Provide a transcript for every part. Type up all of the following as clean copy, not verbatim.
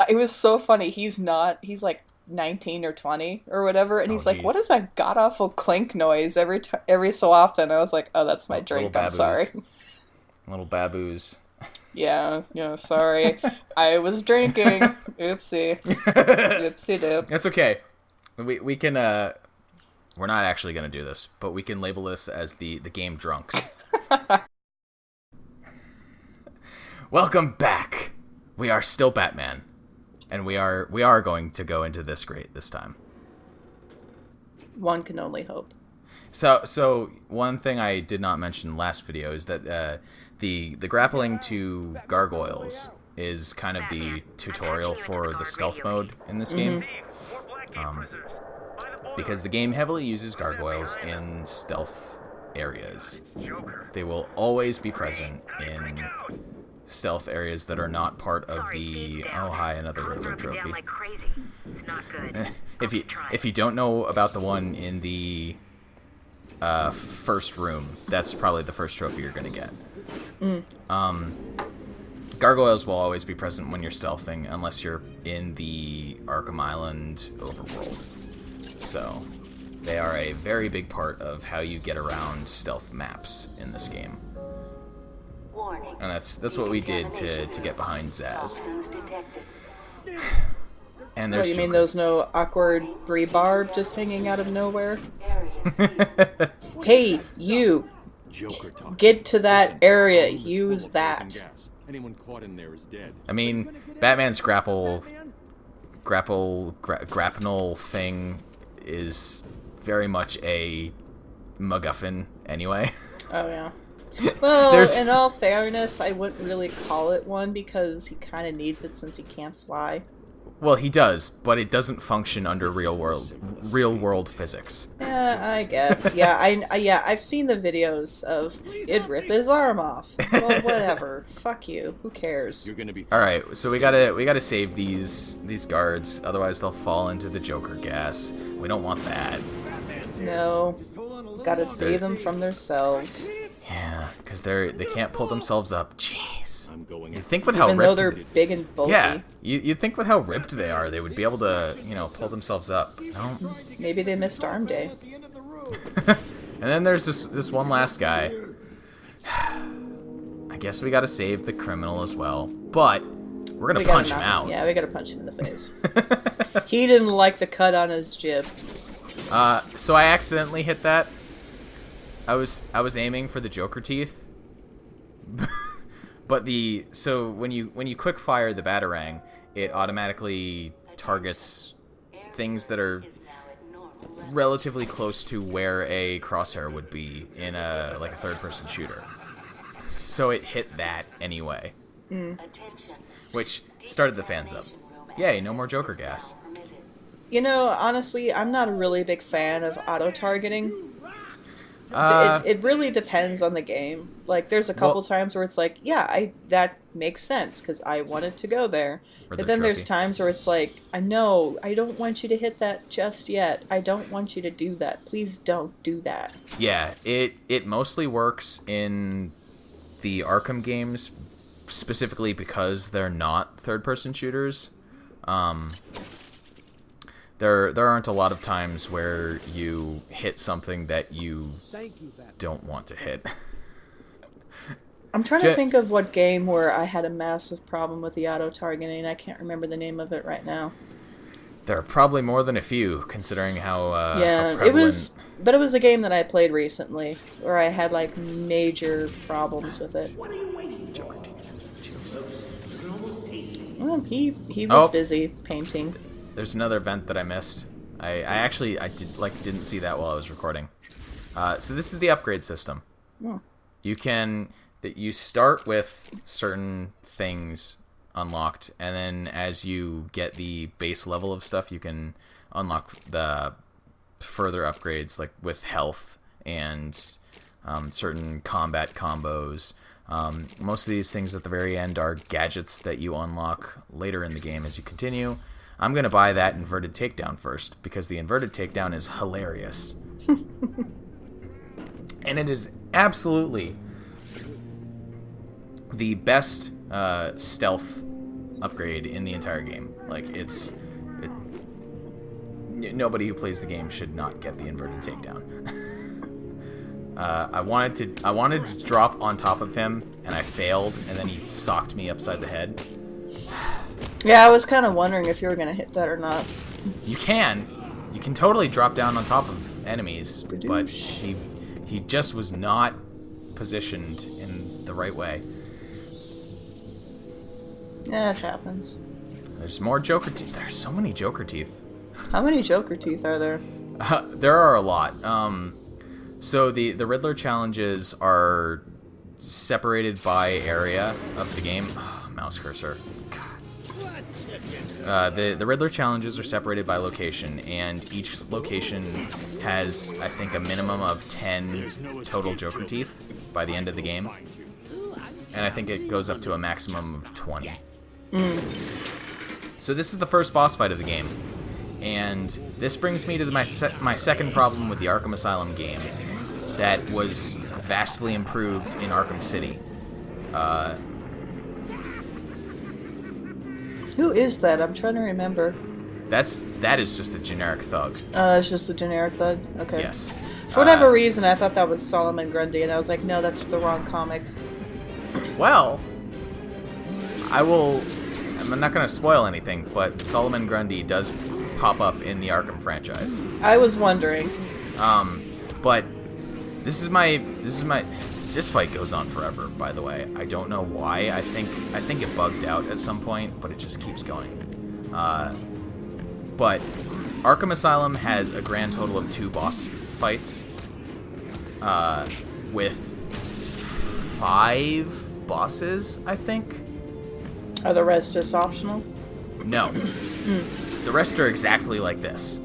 it was so funny. He's like 19 or 20 or whatever, and Oh, he's like, "What is geez. that god awful clink noise every so often?" I was like, "Oh, that's my Little drink. I'm sorry." baboos. Little baboos. Yeah, yeah, sorry. I was drinking. Oopsie. Oopsie That's doops. okay. We can we're not actually gonna do this, but we can label this as the game drunks. Welcome back. We are still Batman, and we are going to go into this great this time. One can only hope. So one thing I did not mention last video is that the grappling to gargoyles is kind of the tutorial for the stealth mode in this game. Because the game heavily uses gargoyles in stealth areas. They will always be present in stealth areas that are not part of the another Riddler trophy. If you don't know about the one in the first room, that's probably the first trophy you're gonna get. Gargoyles will always be present when you're stealthing, unless you're in the Arkham Island overworld. So they are a very big part of how you get around stealth maps in this game. And that's what we did to get behind Zaz. And there's What, you mean there's no awkward rebarb just hanging out of nowhere? Hey, you! Get to that area. Use that. Anyone caught in there is dead. I mean, Batman's grapnel thing is very much a MacGuffin anyway. Oh, yeah. Well, in all fairness, I wouldn't really call it one because he kind of needs it since he can't fly. Well, he does, but it doesn't function under real world physics. Yeah, I guess. Yeah, I've seen the videos of it rip his arm off. Well, whatever. Fuck you. Who cares? You're gonna be All right, so we gotta save these guards, otherwise they'll fall into the Joker gas. We don't want that. No. Gotta save them from themselves. Yeah, because they can't pull themselves up. Jeez. I'm going. You think with how Even though ripped they're big and bulky. Yeah, you'd think with how ripped they are, they would be able to, pull themselves up. No. Maybe they missed arm day. And then there's this one last guy. I guess we gotta save the criminal as well, but we're gonna punch him out. Yeah, we gotta punch him in the face. He didn't like the cut on his jib. So I accidentally hit that. I was aiming for the Joker teeth. But when you quick fire the Batarang, it automatically targets things that are relatively close to where a crosshair would be in a third person shooter. So it hit that anyway. Which started the fans up. Yay, no more Joker gas. You know, honestly, I'm not a really big fan of auto-targeting. It really depends on the game. Like, there's a couple times where it's like, yeah, that makes sense, because I wanted to go there. But then there's times where it's like, I know, I don't want you to hit that just yet. I don't want you to do that. Please don't do that. Yeah, it mostly works in the Arkham games, specifically because they're not third-person shooters. There aren't a lot of times where you hit something that you don't want to hit. I'm trying to think of what game where I had a massive problem with the auto-targeting. I can't remember the name of it right now. There are probably more than a few, considering how yeah, how prevalent... it was a game that I played recently where I had like major problems with it. Well, he was busy painting. There's another vent that I missed. I didn't see that while I was recording. So this is the upgrade system. Yeah. You start with certain things unlocked, and then as you get the base level of stuff, you can unlock the further upgrades, like with health and certain combat combos. Most of these things at the very end are gadgets that you unlock later in the game as you continue. I'm going to buy that inverted takedown first, because the inverted takedown is hilarious. And it is absolutely the best stealth upgrade in the entire game. Like, nobody who plays the game should not get the inverted takedown. I wanted to drop on top of him, and I failed, and then he socked me upside the head. Yeah, I was kind of wondering if you were going to hit that or not. You can totally drop down on top of enemies, but he just was not positioned in the right way. Yeah, it happens. There's more Joker teeth. There's so many Joker teeth. How many Joker teeth are there? There are a lot. So the Riddler challenges are separated by area of the game. Oh, mouse cursor. The Riddler challenges are separated by location, and each location has, I think, a minimum of 10 total Joker teeth by the end of the game. And I think it goes up to a maximum of 20. So this is the first boss fight of the game. And this brings me to my second problem with the Arkham Asylum game that was vastly improved in Arkham City. Who is that? I'm trying to remember. That is just a generic thug. That's just a generic thug? Okay. Yes. For whatever reason, I thought that was Solomon Grundy, and I was like, no, that's the wrong comic. Well, I'm not going to spoil anything, but Solomon Grundy does pop up in the Arkham franchise. I was wondering. But this fight goes on forever, by the way. I don't know why. I think it bugged out at some point, but it just keeps going. But Arkham Asylum has a grand total of 2 boss fights, with 5 bosses, I think. Are the rest just optional? No. The rest are exactly like this.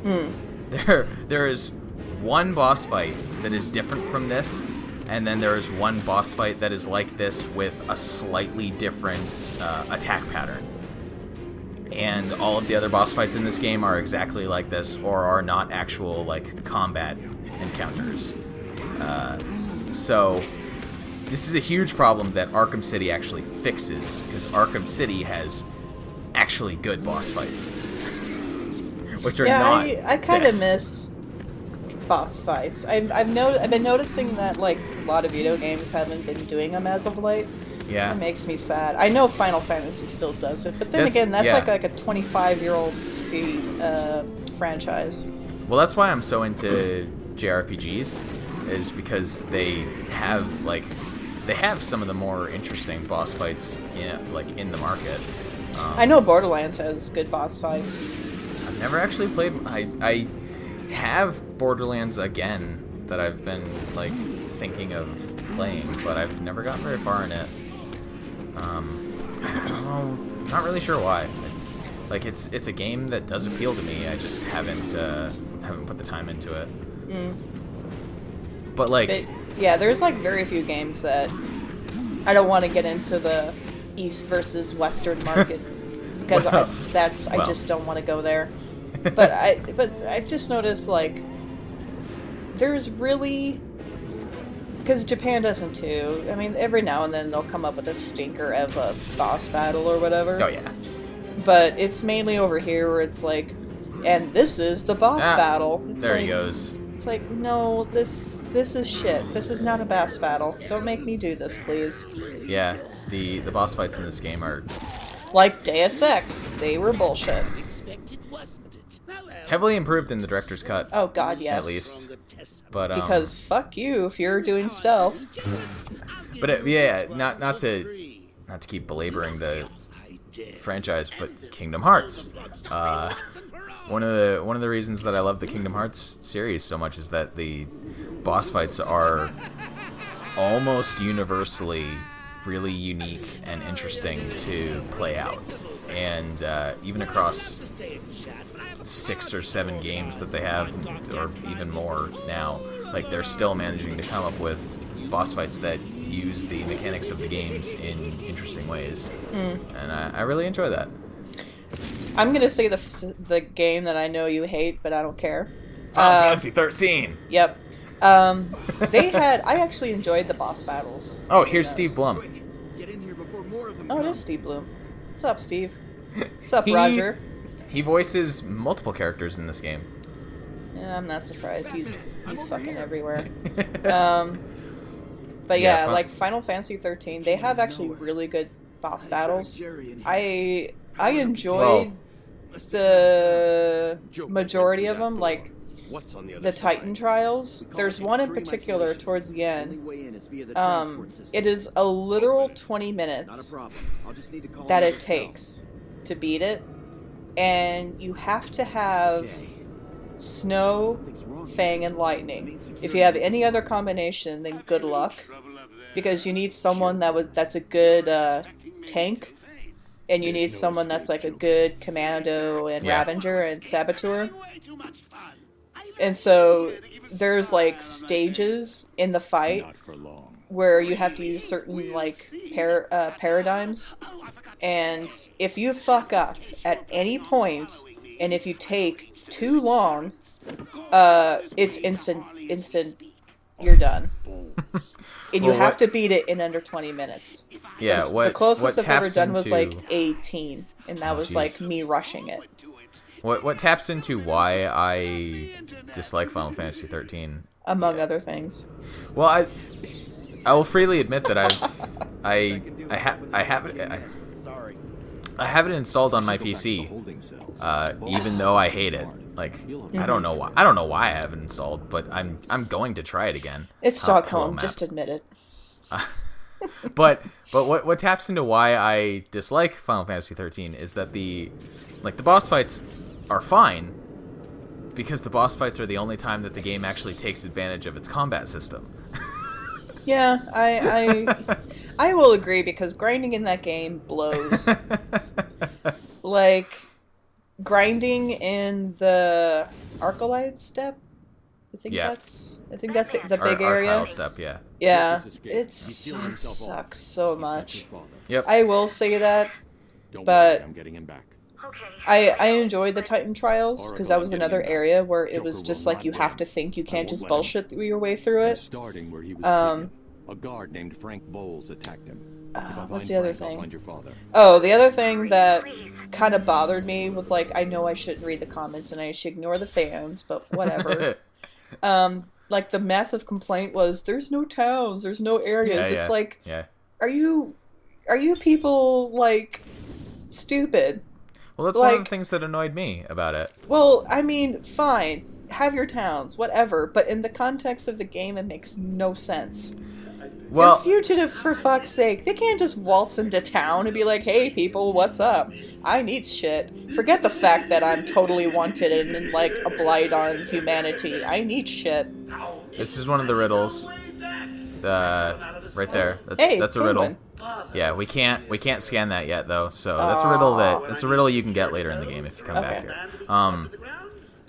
There is one boss fight that is different from this, and then there is one boss fight that is like this with a slightly different attack pattern. And all of the other boss fights in this game are exactly like this, or are not actual, like, combat encounters. So this is a huge problem that Arkham City actually fixes, because Arkham City has actually good boss fights, which are not. I kind of miss boss fights. I've been noticing that, like, a lot of video games haven't been doing them as of late. Yeah. It makes me sad. I know Final Fantasy still does it, but then again, that's like a 25-year-old series franchise. Well, that's why I'm so into JRPGs, is because they have some of the more interesting boss fights in the market. I know Borderlands has good boss fights. I've never actually played. I have Borderlands again that I've been thinking of playing, but I've never gotten very far in it. I don't know, not really sure why. It's a game that does appeal to me. I just haven't put the time into it. But there's very few games that I don't want to get into the East versus Western market because I just don't want to go there. But I just noticed there's really, because Japan doesn't too. I mean, every now and then they'll come up with a stinker of a boss battle or whatever. Oh yeah. But it's mainly over here where it's and this is the boss battle. It's there he goes. It's no, this is shit. This is not a boss battle. Don't make me do this, please. Yeah, the boss fights in this game are like Deus Ex. They were bullshit. Heavily improved in the director's cut. Oh god, yes. At least. But because fuck you if you're doing stealth. But not to keep belaboring the franchise, but Kingdom Hearts. One of the reasons that I love the Kingdom Hearts series so much is that the boss fights are almost universally really unique and interesting to play out, and even across 6 or 7 games that they have, or even more now, they're still managing to come up with boss fights that use the mechanics of the games in interesting ways, and I really enjoy that. I'm gonna say the game that I know you hate, but I don't care. Final Fantasy 13. Yep. I actually enjoyed the boss battles. Oh, here's Steve Blum. Oh, it is Steve Blum. What's up, Steve? What's up, He- Roger? He voices multiple characters in this game. Yeah, I'm not surprised. He's fucking everywhere. But Yeah, like Final Fantasy 13, they have actually really good boss battles. I enjoyed the majority of them, like the Titan trials. There's one in particular towards the end. It is a literal 20 minutes that it takes to beat it, and you have to have snow, fang, and lightning. If you have any other combination, then good luck, because you need someone that's a good tank, and you need someone that's like a good commando and Ravager and Saboteur. And so there's like stages in the fight where you have to use certain like paradigms, and if you fuck up at any point, and if you take too long, it's instant. You're done, and you have to beat it in under 20 minutes. Yeah, the closest what I've ever done into... was like 18, and that was geez. like me rushing it. What taps into why I dislike Final Fantasy 13? Among other things. Well, I will freely admit that I have it installed on my PC, even though I hate it. Like, I don't know why. I don't know why I have it installed, but I'm going to try it again. It's Stockholm. Just admit it. But what taps into why I dislike Final Fantasy 13 is that the boss fights are fine, because the boss fights are the only time that the game actually takes advantage of its combat system. Yeah, I will agree, because grinding in that game blows. Like, grinding in the Arcalite step. I think that's the big area. Arcyle step, yeah. Yeah, it sucks so much. Yep. I will say that, but I'm getting him back. I enjoyed the Titan trials, because that was another area where it was just like you have to think, you can't just bullshit your way through it. Starting where he was taken, a guard named Frank Bowles attacked him. What's the other thing? Oh, the other thing that kind of bothered me with, like, I know I shouldn't read the comments and I should ignore the fans, but whatever. Like, the massive complaint was, there's no towns, there's no areas. It's like, are you people, like, stupid? Well, that's one of the things that annoyed me about it. Well, I mean, fine, have your towns, whatever, but in the context of the game, it makes no sense. Well, they're fugitives, for fuck's sake. They can't just waltz into town and be like, hey, people, what's up? I need shit. Forget the fact that I'm totally wanted and like a blight on humanity. I need shit. This is one of the riddles. Right there. That's a riddle. Yeah, we can't scan that yet though. So that's a riddle you can get later in the game if you come back here.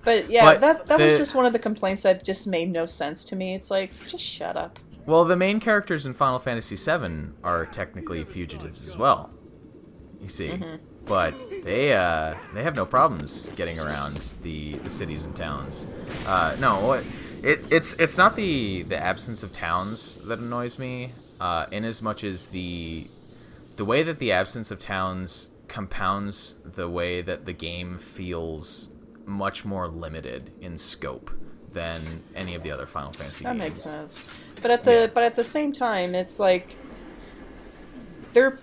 But yeah, that was just one of the complaints that just made no sense to me. It's like, just shut up. Well, the main characters in Final Fantasy VII are technically fugitives as well. You see, but they have no problems getting around the cities and towns. It's not the absence of towns that annoys me, in as much as the way that the absence of towns compounds the way that the game feels much more limited in scope than any of the other Final Fantasy games. That makes sense. But at the same time, it's like their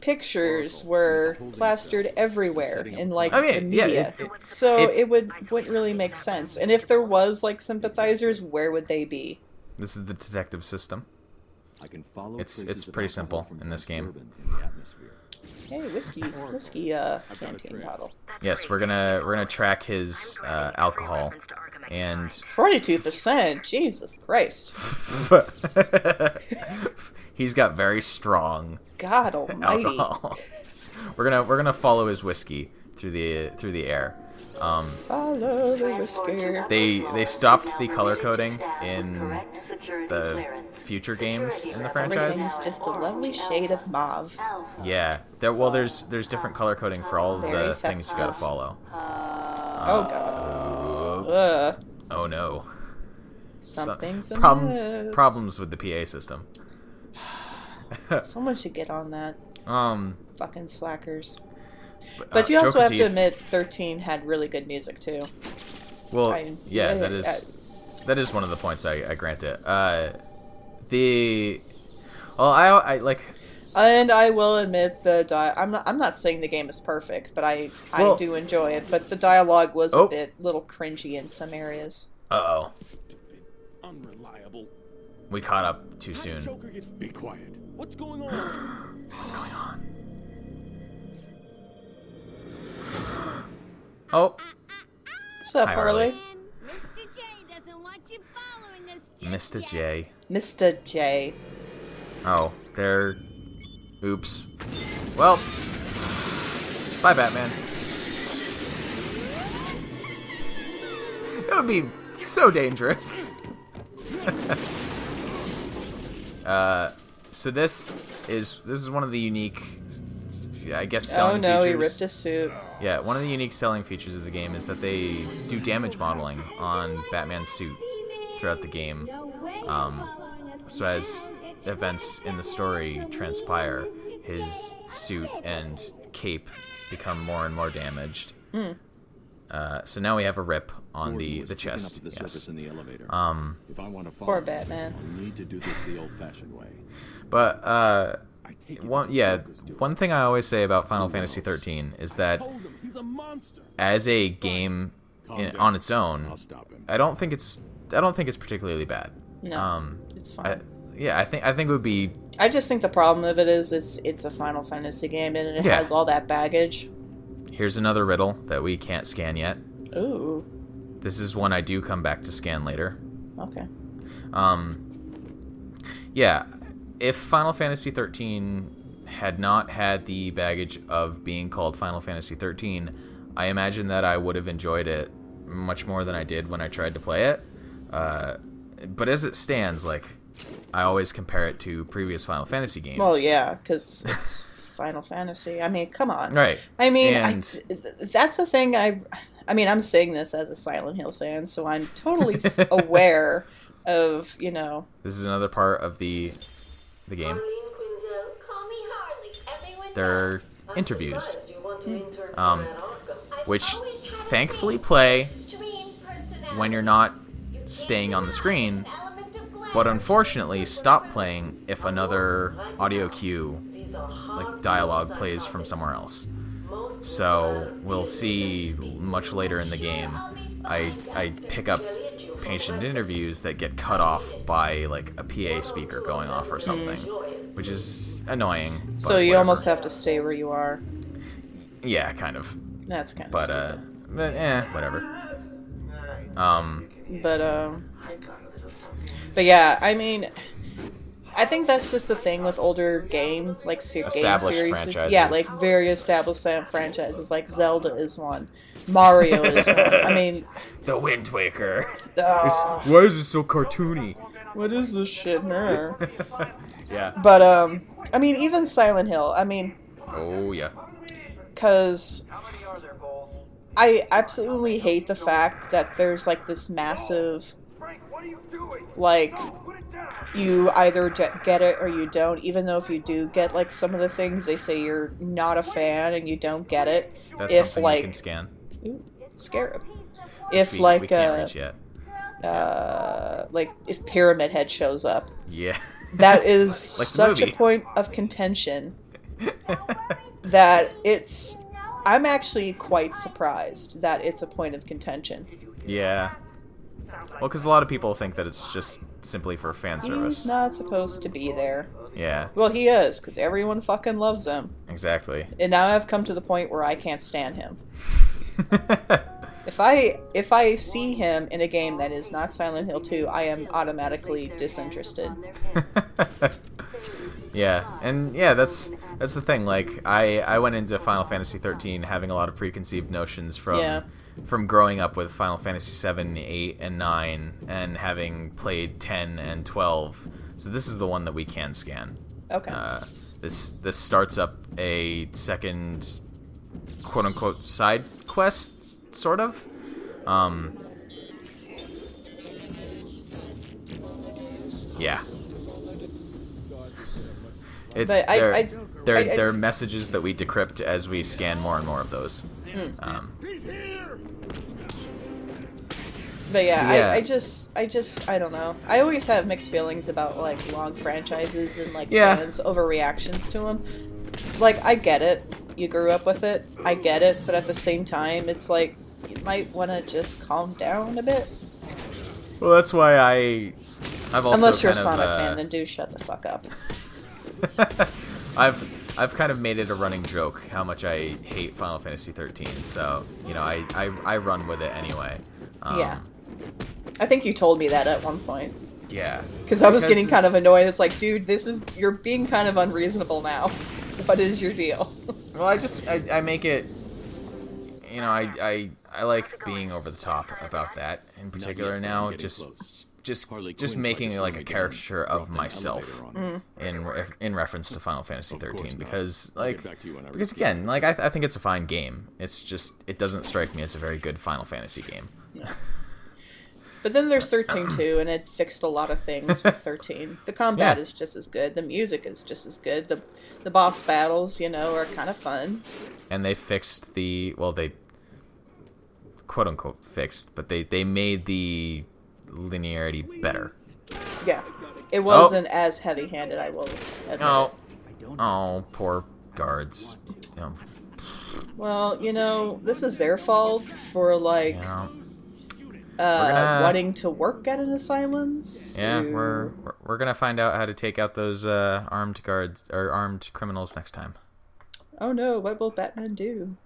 pictures were plastered everywhere in like the media. It wouldn't really make sense. And if there was like sympathizers, where would they be? This is the detective system. It's pretty simple in this game. Hey, whiskey canteen bottle. Yes, we're gonna track his alcohol, and 42%. Jesus Christ. He's got very strong God Almighty. alcohol. We're gonna follow his whiskey through the air. Follow the whisker. They stopped the color coding in the future games in the franchise. Everything's just a lovely shade of mauve. Yeah, there's different color coding for all of the things you gotta follow. Oh god. Oh no. Something's problems with the PA system. Someone should get on that. Fucking slackers. But you also have to admit 13 had really good music too. Well, that is one of the points I grant it. I like. And I will admit I'm not saying the game is perfect, but I do enjoy it. But the dialogue was a little cringy in some areas. Uh-oh. Unreliable. We caught up too soon. Be quiet. What's going on? What's going on? Oh. What's up, Harley? Mr. J doesn't want you following us. Mr. J. Mr. J. Oh, there. Oops. Well. Bye, Batman. That would be so dangerous. So this is one of the unique, I guess, selling features. He ripped his suit. Yeah, one of the unique selling features of the game is that they do damage modeling on Batman's suit throughout the game. So as events in the story transpire, his suit and cape become more and more damaged. So now we have a rip on the chest. Yes. In the elevator. If I want to Poor Batman. I'll need to do this the old-fashioned way. But one thing I always say about Final Fantasy 13 is that as a game on its own, I don't think it's particularly bad. No, it's fine. I think it would be. I just think the problem of it is it's a Final Fantasy game and it has all that baggage. Here's another riddle that we can't scan yet. Ooh. This is one I do come back to scan later. Okay. Yeah, if Final Fantasy 13 had not had the baggage of being called Final Fantasy 13, I imagine that I would have enjoyed it much more than I did when I tried to play it. But as it stands, like, I always compare it to previous Final Fantasy games. Well, yeah, because it's Final Fantasy. I mean, come on. Right. I mean, that's the thing. I'm saying this as a Silent Hill fan, so I'm totally aware of, This is another part of the game. There are interviews, which thankfully play when you're not staying on the screen, but unfortunately stop playing if another audio cue, like dialogue, plays from somewhere else. So we'll see much later in the game, I pick up patient interviews that get cut off by like a PA speaker going off or something, which is annoying. So you almost have to stay where you are. Yeah, kind of. That's kind of stupid. Whatever. But yeah, I mean, I think that's just the thing with older game Established series. franchises. Yeah, like very established franchises. Like Zelda is one, Mario is one. I mean, The Wind Waker. Why is it so cartoony? What is this shit? Yeah. But I mean, even Silent Hill. I mean. Oh yeah. Because I absolutely hate the fact that there's like this massive, like, you either get it or you don't, even though if you do get like some of the things, they say you're not a fan and you don't get it. That's if something like you can scan. Ooh, scarab. If we like can't reach yet. Like if Pyramid Head shows up. Yeah. That is like such a point of contention that I'm actually quite surprised that it's a point of contention. Yeah. Well, because a lot of people think that it's just simply for fan service. He's not supposed to be there. Yeah. Well, he is, because everyone fucking loves him. Exactly. And now I've come to the point where I can't stand him. If I see him in a game that is not Silent Hill 2, I am automatically disinterested. Yeah, and yeah, that's the thing. Like, I went into Final Fantasy 13 having a lot of preconceived notions from growing up with Final Fantasy 7, 8, and 9, and having played 10 and 12. So this is the one that we can scan. Okay. This starts up a second, quote unquote, side quest, sort of. Yeah. But they're messages that we decrypt as we scan more and more of those. But yeah, I just I don't know. I always have mixed feelings about like long franchises and like fans' overreactions to them. Like, I get it. You grew up with it. I get it. But at the same time, it's like you might want to just calm down a bit. Well, that's why I've also unless you're a kind Sonic of, fan, then do shut the fuck up. I've kind of made it a running joke how much I hate Final Fantasy 13. So I run with it anyway. Yeah. I think you told me that at one point. Yeah. Because I was getting kind of annoyed. It's like, dude, you're being kind of unreasonable now. What is your deal? Well, I make it, I like being over the top about that in particular now. Just making like a caricature of myself in reference to Final Fantasy 13 because again, like I think it's a fine game. It's just it doesn't strike me as a very good Final Fantasy game. Yeah. But then there's 13 too, and it fixed a lot of things with 13. The combat is just as good. The music is just as good. The boss battles, are kind of fun. And they fixed they quote unquote fixed, but they made the linearity better. Yeah. It wasn't as heavy-handed, I will admit. Oh, poor guards. Well, this is their fault for wanting to work at an asylum. So... Yeah, we're gonna find out how to take out those armed guards or armed criminals next time. Oh no! What will Batman do?